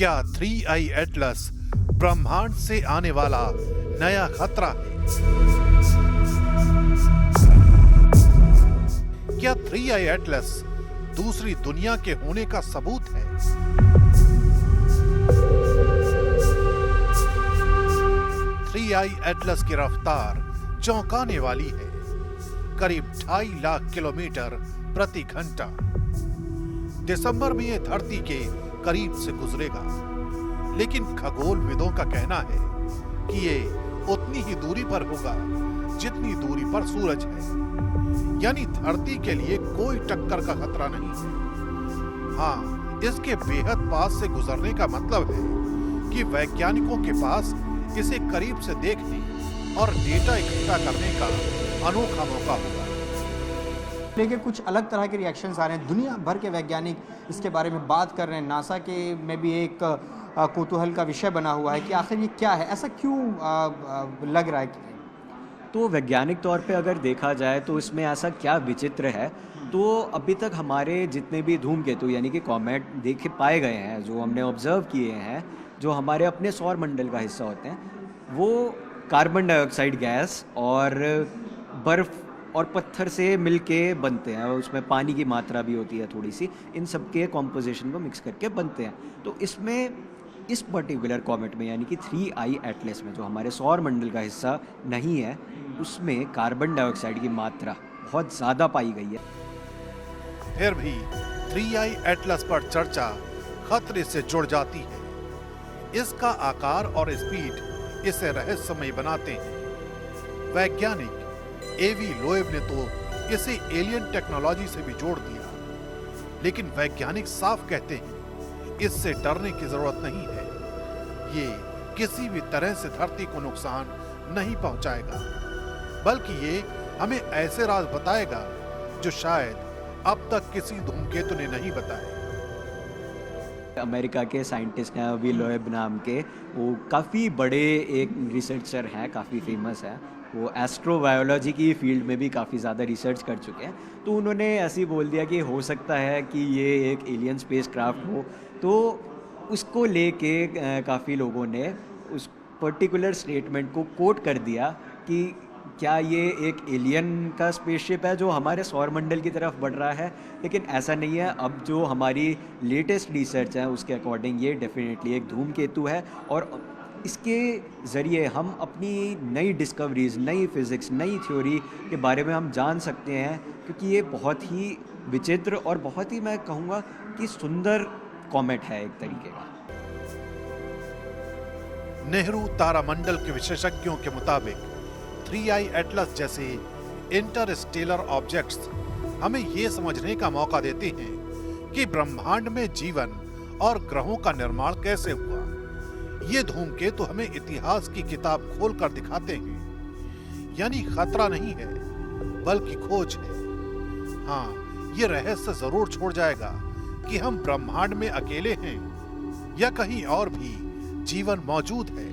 क्या 3I Atlas ब्रह्मांड से आने वाला नया खतरा है? क्या 3I एटलस दूसरी दुनिया के होने का सबूत है? एटलस की रफ्तार चौंकाने वाली है, करीब 2.5 लाख किलोमीटर प्रति घंटा। दिसंबर में यह धरती के करीब से गुजरेगा, लेकिन खगोलविदों का कहना है कि ये उतनी ही दूरी पर होगा जितनी दूरी पर सूरज है, यानी धरती के लिए कोई टक्कर का खतरा नहीं है। हाँ, इसके बेहद पास से गुजरने का मतलब है कि वैज्ञानिकों के पास इसे करीब से देखने और डेटा इकट्ठा करने का अनोखा मौका होगा। लेकिन कुछ अलग तरह के रिएक्शंस आ रहे हैं, दुनिया भर के वैज्ञानिक इसके बारे में बात कर रहे हैं। नासा के में भी एक कौतूहल का विषय बना हुआ है कि आखिर ये क्या है, ऐसा क्यों लग रहा है? तो वैज्ञानिक तौर पे अगर देखा जाए तो इसमें ऐसा क्या विचित्र है, तो अभी तक हमारे जितने भी धूमकेतु यानी कि कॉमेट देखे पाए गए हैं, जो हमने ऑब्जर्व किए हैं, जो हमारे अपने सौर मंडल का हिस्सा होते हैं, वो कार्बन डाइऑक्साइड गैस और बर्फ़ और पत्थर से मिलके बनते हैं, और उसमें पानी की मात्रा भी होती है थोड़ी सी, इन सब के कॉम्पोजिशन को मिक्स करके बनते हैं। तो इसमें इस पर्टिकुलर कॉमेट में यानी कि 3I एटलस में, जो हमारे सौर मंडल का हिस्सा नहीं है, उसमें कार्बन डाइऑक्साइड की मात्रा बहुत ज़्यादा पाई गई है। फिर भी 3I एटलस पर चर्चा खतरे से जुड़ जाती है। इसका आकार और स्पीड इसे रहस्यमय बनाते हैं। वैज्ञानिक एवी लोएब ने तो इसे एलियन टेक्नोलॉजी से भी जोड़ दिया, लेकिन वैज्ञानिक साफ कहते हैं इससे डरने की जरूरत नहीं है। ये किसी भी तरह से धरती को नुकसान नहीं पहुंचाएगा, बल्कि ये हमें ऐसे राज बताएगा जो शायद अब तक किसी धूमकेतु ने नहीं बताए। अमेरिका के साइंटिस्ट हैं एवी लोएब नाम के, वो काफ़ी बड़े एक रिसर्चर हैं, काफ़ी फेमस हैं। वो एस्ट्रोबायोलॉजी की फील्ड में भी काफ़ी ज़्यादा रिसर्च कर चुके हैं। तो उन्होंने ऐसे ही बोल दिया कि हो सकता है कि ये एक एलियन स्पेसक्राफ्ट हो। तो उसको लेके काफ़ी लोगों ने उस पर्टिकुलर स्टेटमेंट को कोट कर दिया कि क्या ये एक एलियन का स्पेसशिप है जो हमारे सौर मंडल की तरफ बढ़ रहा है, लेकिन ऐसा नहीं है। अब जो हमारी लेटेस्ट रिसर्च है उसके अकॉर्डिंग ये डेफिनेटली एक धूमकेतु है, और इसके ज़रिए हम अपनी नई डिस्कवरीज़, नई फिज़िक्स, नई थ्योरी के बारे में हम जान सकते हैं, क्योंकि ये बहुत ही विचित्र और बहुत ही, मैं कहूँगा कि सुंदर कॉमेट है एक तरीके का। नेहरू तारामंडल के विशेषज्ञों के मुताबिक 3I एटलस जैसे इंटरस्टेलर ऑब्जेक्ट्स हमें ये समझने का मौका देते हैं कि ब्रह्मांड में जीवन और ग्रहों का निर्माण कैसे हुआ। ये धूमकेतु तो हमें इतिहास की किताब खोलकर दिखाते हैं, यानी खतरा नहीं है बल्कि खोज है। हाँ, ये रहस्य जरूर छोड़ जाएगा कि हम ब्रह्मांड में अकेले हैं या कहीं और भी जीवन मौजूद है।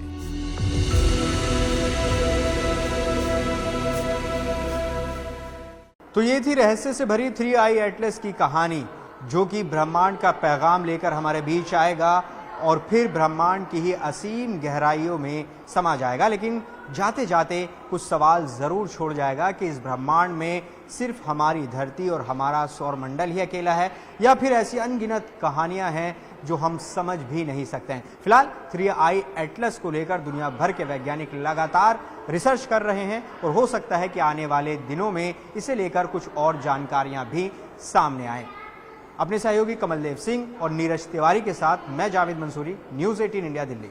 तो ये थी रहस्य से भरी 3I एटलस की कहानी, जो कि ब्रह्मांड का पैगाम लेकर हमारे बीच आएगा और फिर ब्रह्मांड की ही असीम गहराइयों में समा जाएगा। लेकिन जाते जाते कुछ सवाल ज़रूर छोड़ जाएगा कि इस ब्रह्मांड में सिर्फ हमारी धरती और हमारा सौरमंडल ही अकेला है, या फिर ऐसी अनगिनत कहानियां हैं जो हम समझ भी नहीं सकते हैं। फिलहाल 3I एटलस को लेकर दुनिया भर के वैज्ञानिक लगातार रिसर्च कर रहे हैं, और हो सकता है कि आने वाले दिनों में इसे लेकर कुछ और जानकारियां भी सामने आए। अपने सहयोगी कमलदेव सिंह और नीरज तिवारी के साथ मैं जावेद मंसूरी, न्यूज़ 18 इंडिया, दिल्ली।